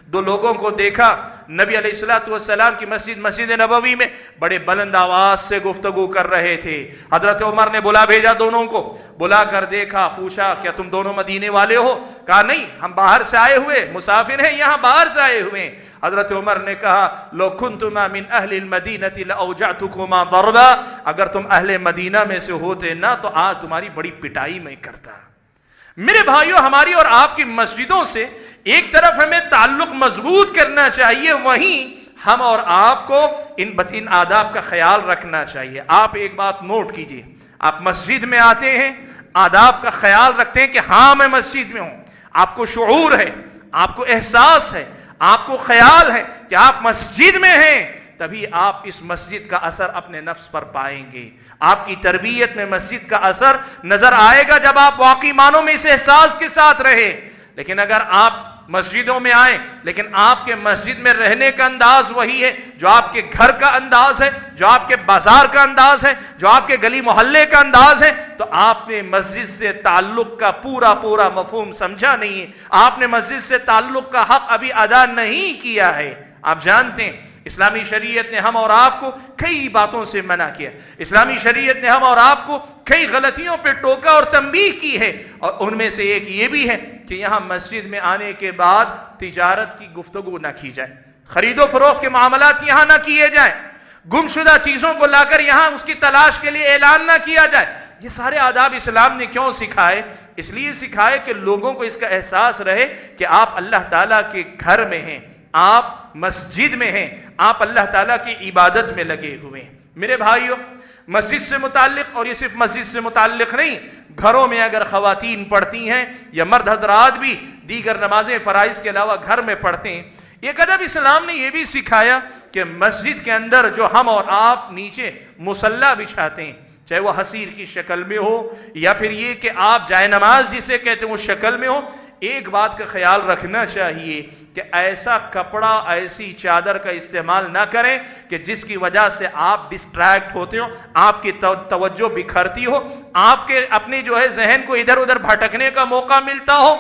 دو لوگوں کو دیکھا، نبی علیہ الصلوۃ والسلام کی مسجد نبوی میں بڑے بلند آواز سے گفتگو کر رہے تھے۔ حضرت عمر نے بلا بھیجا، دونوں کو بلا کر دیکھا، پوچھا کیا تم دونوں مدینے والے ہو؟ کہا نہیں، ہم باہر سے آئے ہوئے مسافر ہیں، یہاں باہر سے آئے ہوئے ہیں۔ حضرت عمر نے کہا لو کنتما من اہل المدینہ لاوجعتکما ضربا، اگر تم اہل مدینہ میں سے ہوتے نا تو آج تمہاری بڑی پٹائی میں کرتا۔ میرے بھائیوں، ہماری اور آپ کی مسجدوں سے ایک طرف ہمیں تعلق مضبوط کرنا چاہیے، وہیں ہم اور آپ کو ان آداب کا خیال رکھنا چاہیے۔ آپ ایک بات نوٹ کیجئے، آپ مسجد میں آتے ہیں، آداب کا خیال رکھتے ہیں کہ ہاں میں مسجد میں ہوں، آپ کو شعور ہے، آپ کو احساس ہے، آپ کو خیال ہے کہ آپ مسجد میں ہیں، تبھی آپ اس مسجد کا اثر اپنے نفس پر پائیں گے۔ آپ کی تربیت میں مسجد کا اثر نظر آئے گا جب آپ واقعی معنوں میں اس احساس کے ساتھ رہے۔ لیکن اگر آپ مسجدوں میں آئیں لیکن آپ کے مسجد میں رہنے کا انداز وہی ہے جو آپ کے گھر کا انداز ہے، جو آپ کے بازار کا انداز ہے، جو آپ کے گلی محلے کا انداز ہے، تو آپ نے مسجد سے تعلق کا پورا مفہوم سمجھا نہیں ہے، آپ نے مسجد سے تعلق کا حق ابھی ادا نہیں کیا ہے۔ آپ جانتے ہیں اسلامی شریعت نے ہم اور آپ کو کئی باتوں سے منع کیا، اسلامی شریعت نے ہم اور آپ کو کئی غلطیوں پہ ٹوکا اور تنبیہ کی ہے، اور ان میں سے ایک یہ بھی ہے کہ یہاں مسجد میں آنے کے بعد تجارت کی گفتگو نہ کی جائے، خرید و فروخت کے معاملات یہاں نہ کیے جائیں، گمشدہ چیزوں کو لا کر یہاں اس کی تلاش کے لیے اعلان نہ کیا جائے۔ یہ سارے آداب اسلام نے کیوں سکھائے؟ اس لیے سکھائے کہ لوگوں کو اس کا احساس رہے کہ آپ اللہ تعالیٰ کے گھر میں ہیں، آپ مسجد میں ہیں، آپ اللہ تعالیٰ کی عبادت میں لگے ہوئے ہیں۔ میرے بھائیوں، مسجد سے متعلق، اور یہ صرف مسجد سے متعلق نہیں، گھروں میں اگر خواتین پڑھتی ہیں یا مرد حضرات بھی دیگر نمازیں فرائض کے علاوہ گھر میں پڑھتے ہیں، ایک ادب اسلام نے یہ بھی سکھایا کہ مسجد کے اندر جو ہم اور آپ نیچے مصلی بچھاتے ہیں، چاہے وہ حصیر کی شکل میں ہو یا پھر یہ کہ آپ جائے نماز جسے کہتے ہیں وہ شکل میں ہو، ایک بات کا خیال رکھنا چاہیے کہ ایسا کپڑا، ایسی چادر کا استعمال نہ کریں کہ جس کی وجہ سے آپ ڈسٹریکٹ ہوتے ہو، آپ کی توجہ بکھرتی ہو، آپ کے اپنے جو ہے ذہن کو ادھر ادھر بھٹکنے کا موقع ملتا ہو۔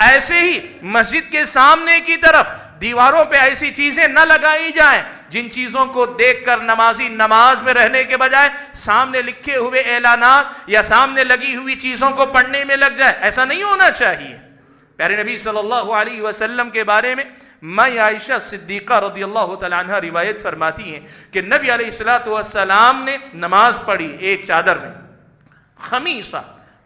ایسے ہی مسجد کے سامنے کی طرف دیواروں پہ ایسی چیزیں نہ لگائی جائیں جن چیزوں کو دیکھ کر نمازی نماز میں رہنے کے بجائے سامنے لکھے ہوئے اعلانات یا سامنے لگی ہوئی چیزوں کو پڑھنے میں لگ جائے۔ ایسا نہیں ہونا چاہیے۔ پیارے نبی صلی اللہ علیہ وسلم کے بارے میں ماں عائشہ صدیقہ رضی اللہ تعالیٰ عنہ روایت فرماتی ہیں کہ نبی علیہ السلام نے نماز پڑھی ایک چادر میں، خمیصہ،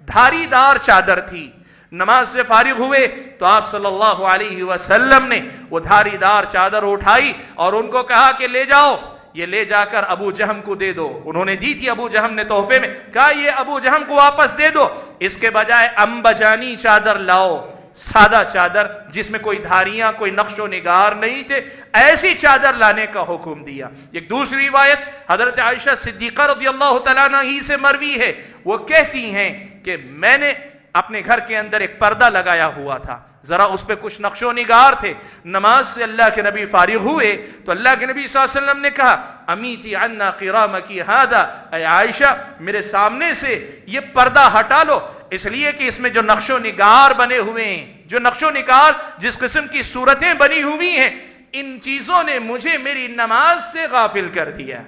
دھاری دار چادر تھی۔ نماز سے فارغ ہوئے تو آپ صلی اللہ علیہ وسلم نے وہ دھاری دار چادر اٹھائی اور ان کو کہا کہ لے جاؤ، یہ لے جا کر ابو جہم کو دے دو۔ انہوں نے دی تھی، ابو جہم نے تحفے میں کہا یہ ابو جہم کو واپس دے دو، اس کے بجائے انبجانی چادر لاؤ، سادہ چادر جس میں کوئی دھاریاں، کوئی نقش و نگار نہیں تھے، ایسی چادر لانے کا حکم دیا۔ ایک دوسری روایت حضرت عائشہ صدیقہ رضی اللہ تعالیٰ عنہ ہی سے مروی ہے، وہ کہتی ہیں کہ میں نے اپنے گھر کے اندر ایک پردہ لگایا ہوا تھا، ذرا اس پہ کچھ نقش و نگار تھے۔ نماز سے اللہ کے نبی فارغ ہوئے تو اللہ کے نبی صلی اللہ علیہ وسلم نے کہا امیتی عنا قرامکی ھذا، اے عائشہ میرے سامنے سے یہ پردہ ہٹا لو، اس لیے کہ اس میں جو نقش و نگار بنے ہوئے ہیں، جو نقش و نگار جس قسم کی صورتیں بنی ہوئی ہیں، ان چیزوں نے مجھے میری نماز سے غافل کر دیا۔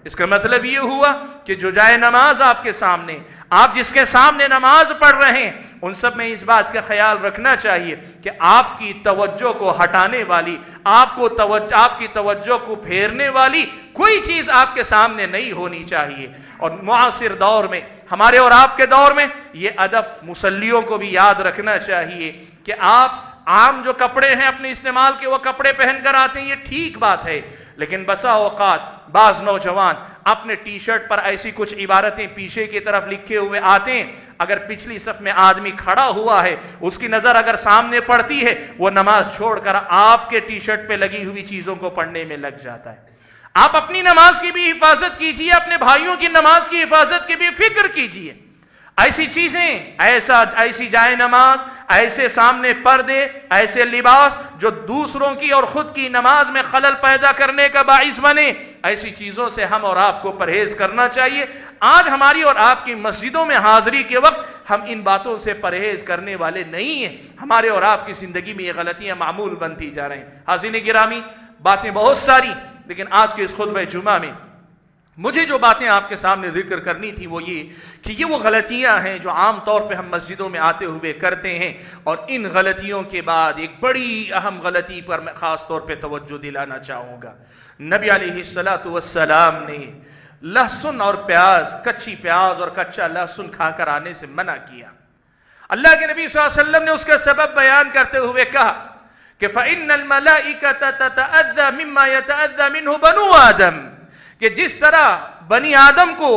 اس کا مطلب یہ ہوا کہ جو جائے نماز آپ کے سامنے، آپ جس کے سامنے نماز پڑھ رہے ہیں، ان سب میں اس بات کا خیال رکھنا چاہیے کہ آپ کی توجہ کو ہٹانے والی، آپ کی توجہ کو پھیرنے والی کوئی چیز آپ کے سامنے نہیں ہونی چاہیے۔ اور معاصر دور میں، ہمارے اور آپ کے دور میں، یہ ادب مصلیوں کو بھی یاد رکھنا چاہیے کہ آپ عام جو کپڑے ہیں اپنے استعمال کے وہ کپڑے پہن کر آتے ہیں، یہ ٹھیک بات ہے، لیکن بسا اوقات بعض نوجوان اپنے ٹی شرٹ پر ایسی کچھ عبارتیں پیچھے کی طرف لکھے ہوئے آتے ہیں، اگر پچھلی صف میں آدمی کھڑا ہوا ہے اس کی نظر اگر سامنے پڑتی ہے، وہ نماز چھوڑ کر آپ کے ٹی شرٹ پہ لگی ہوئی چیزوں کو پڑھنے میں لگ جاتا ہے۔ آپ اپنی نماز کی بھی حفاظت کیجیے، اپنے بھائیوں کی نماز کی حفاظت کی بھی فکر کیجیے۔ ایسی چیزیں، ایسی جائے نماز، ایسے سامنے پردے، ایسے لباس جو دوسروں کی اور خود کی نماز میں خلل پیدا کرنے کا باعث بنے، ایسی چیزوں سے ہم اور آپ کو پرہیز کرنا چاہیے۔ آج ہماری اور آپ کی مسجدوں میں حاضری کے وقت ہم ان باتوں سے پرہیز کرنے والے نہیں ہیں، ہمارے اور آپ کی زندگی میں یہ غلطیاں معمول بنتی جا رہے ہیں۔ حاضرین گرامی، باتیں بہت ساری، لیکن آج کے اس خطبہ جمعہ میں مجھے جو باتیں آپ کے سامنے ذکر کرنی تھی وہ یہ کہ یہ وہ غلطیاں ہیں جو عام طور پہ ہم مسجدوں میں آتے ہوئے کرتے ہیں، اور ان غلطیوں کے بعد ایک بڑی اہم غلطی پر میں خاص طور پہ توجہ دلانا چاہوں گا۔ نبی علیہ السلام نے لہسن اور پیاز، کچی پیاز اور کچا لہسن کھا کر آنے سے منع کیا۔ اللہ کے نبی صلی اللہ علیہ وسلم نے اس کا سبب بیان کرتے ہوئے کہا کہ فَإِنَّ الْمَلَائِكَةَ تَتَأَذَّى مِمَّا يَتَأَذَّى مِنْهُ بَنُو آدَمَ، کہ جس طرح بنی آدم کو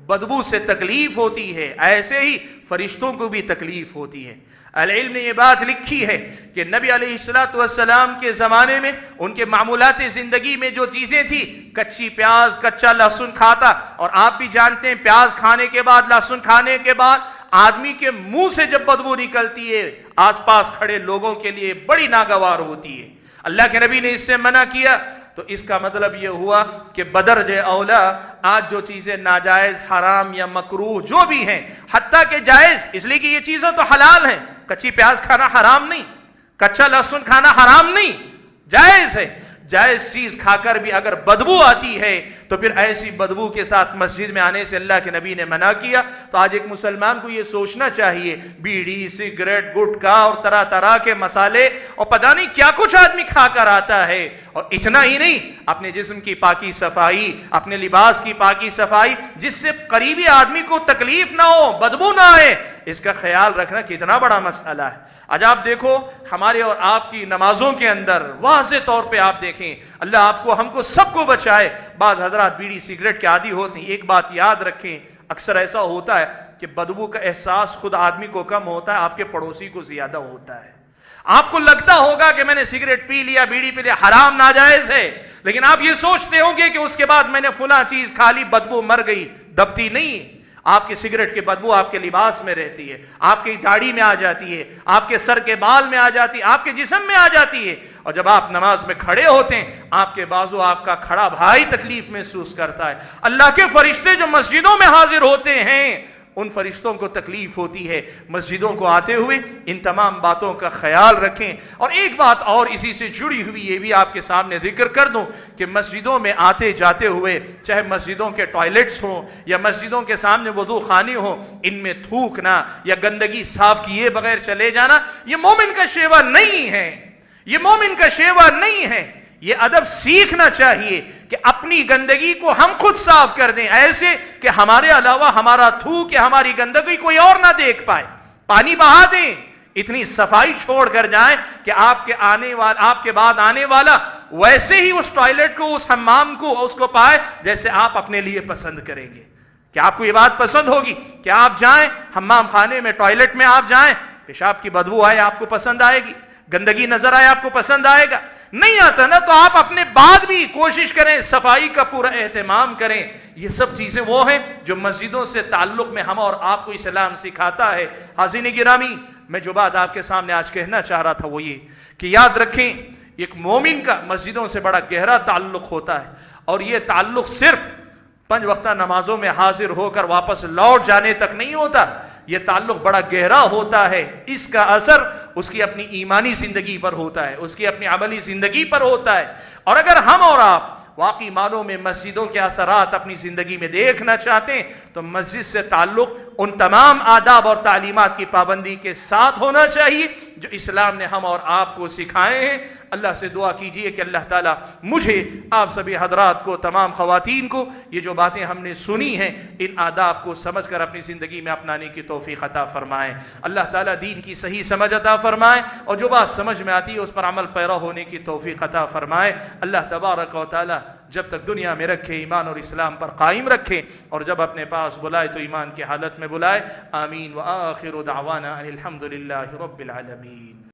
بدبو سے تکلیف ہوتی ہے، ایسے ہی فرشتوں کو بھی تکلیف ہوتی ہے۔ اہل علم نے یہ بات لکھی ہے کہ نبی علیہ السلام کے زمانے میں ان کے معمولات زندگی میں جو چیزیں تھیں، کچی پیاز، کچا لہسن کھاتا، اور آپ بھی جانتے ہیں پیاز کھانے کے بعد، لہسن کھانے کے بعد آدمی کے منہ سے جب بدبو نکلتی ہے، آس پاس کھڑے لوگوں کے لیے بڑی ناگوار ہوتی ہے۔ اللہ کے نبی نے اس سے منع کیا، تو اس کا مطلب یہ ہوا کہ بدرج اولا آج جو چیزیں ناجائز، حرام یا مکروہ جو بھی ہیں، حتیٰ کہ جائز، اس لیے کہ یہ چیزیں تو حلال ہیں، کچی پیاز کھانا حرام نہیں، کچا لہسن کھانا حرام نہیں، جائز ہے۔ جائز چیز کھا کر بھی اگر بدبو آتی ہے تو پھر ایسی بدبو کے ساتھ مسجد میں آنے سے اللہ کے نبی نے منع کیا۔ تو آج ایک مسلمان کو یہ سوچنا چاہیے، بیڑی، سگریٹ، گٹکا اور طرح طرح کے مسالے اور پتہ نہیں کیا کچھ آدمی کھا کر آتا ہے، اور اتنا ہی نہیں، اپنے جسم کی پاکی صفائی، اپنے لباس کی پاکی صفائی، جس سے قریبی آدمی کو تکلیف نہ ہو، بدبو نہ آئے، اس کا خیال رکھنا کتنا بڑا مسئلہ ہے۔ آج آپ دیکھو ہمارے اور آپ کی نمازوں کے اندر واضح طور پہ آپ دیکھیں، اللہ آپ کو، ہم کو، سب کو بچائے، بعض حضرات بیڑی سگریٹ کے عادی ہوتے ہیں۔ ایک بات یاد رکھیں، اکثر ایسا ہوتا ہے کہ بدبو کا احساس خود آدمی کو کم ہوتا ہے، آپ کے پڑوسی کو زیادہ ہوتا ہے۔ آپ کو لگتا ہوگا کہ میں نے سگریٹ پی لیا، بیڑی پی لیا، حرام ناجائز ہے، لیکن آپ یہ سوچتے ہوں گے کہ اس کے بعد میں نے فلاں چیز کھا لی، بدبو مر گئی، دبتی نہیں۔ آپ کے سگریٹ کی بدبو آپ کے لباس میں رہتی ہے، آپ کی داڑھی میں آ جاتی ہے، آپ کے سر کے بال میں آ جاتی ہے، آپ کے جسم میں آ جاتی ہے، اور جب آپ نماز میں کھڑے ہوتے ہیں، آپ کے بازو، آپ کا کھڑا بھائی تکلیف محسوس کرتا ہے۔ اللہ کے فرشتے جو مسجدوں میں حاضر ہوتے ہیں، ان فرشتوں کو تکلیف ہوتی ہے۔ مسجدوں کو آتے ہوئے ان تمام باتوں کا خیال رکھیں۔ اور ایک بات اور اسی سے جڑی ہوئی یہ بھی آپ کے سامنے ذکر کر دوں کہ مسجدوں میں آتے جاتے ہوئے، چاہے مسجدوں کے ٹوائلٹس ہوں یا مسجدوں کے سامنے وضو خانے ہوں، ان میں تھوکنا یا گندگی صاف کیے بغیر چلے جانا، یہ مومن کا شیوا نہیں ہے، یہ مومن کا شیوا نہیں ہے۔ یہ ادب سیکھنا چاہیے کہ اپنی گندگی کو ہم خود صاف کر دیں، ایسے کہ ہمارے علاوہ ہمارا تھوک یا ہماری گندگی کوئی اور نہ دیکھ پائے، پانی بہا دیں، اتنی صفائی چھوڑ کر جائیں کہ آپ کے بعد آنے والا ویسے ہی اس ٹوائلٹ کو، اس حمام کو، اس کو پائے جیسے آپ اپنے لیے پسند کریں گے۔ کیا آپ کو یہ بات پسند ہوگی؟ کیا آپ جائیں حمام خانے میں، ٹوائلٹ میں آپ جائیں، پیشاب کی بدبو آئے آپ کو پسند آئے گی؟ گندگی نظر آئے آپ کو پسند آئے گا؟ نہیں آتا نا، تو آپ اپنے بعد بھی کوشش کریں، صفائی کا پورا اہتمام کریں۔ یہ سب چیزیں وہ ہیں جو مسجدوں سے تعلق میں ہم اور آپ کو اسلام سکھاتا ہے۔ حاضرین گرامی، میں جو بات آپ کے سامنے آج کہنا چاہ رہا تھا وہ یہ کہ یاد رکھیں، ایک مومن کا مسجدوں سے بڑا گہرا تعلق ہوتا ہے، اور یہ تعلق صرف 5 وقتہ نمازوں میں حاضر ہو کر واپس لوٹ جانے تک نہیں ہوتا، یہ تعلق بڑا گہرا ہوتا ہے۔ اس کا اثر اس کی اپنی ایمانی زندگی پر ہوتا ہے، اس کی اپنی عملی زندگی پر ہوتا ہے۔ اور اگر ہم اور آپ واقعی معنوں میں مسجدوں کے اثرات اپنی زندگی میں دیکھنا چاہتے ہیں تو مسجد سے تعلق ان تمام آداب اور تعلیمات کی پابندی کے ساتھ ہونا چاہیے جو اسلام نے ہم اور آپ کو سکھائے ہیں۔ اللہ سے دعا کیجئے کہ اللہ تعالیٰ مجھے، آپ سبھی حضرات کو، تمام خواتین کو، یہ جو باتیں ہم نے سنی ہیں ان آداب کو سمجھ کر اپنی زندگی میں اپنانے کی توفیق عطا فرمائے۔ اللہ تعالیٰ دین کی صحیح سمجھ عطا فرمائے، اور جو بات سمجھ میں آتی ہے اس پر عمل پیرا ہونے کی توفیق عطا فرمائے۔ اللہ تبارک و تعالیٰ جب تک دنیا میں رکھے ایمان اور اسلام پر قائم رکھے، اور جب اپنے پاس بلائے تو ایمان کی حالت میں بلائے۔ آمین وآخر دعوانا ان الحمد للہ رب العالمین۔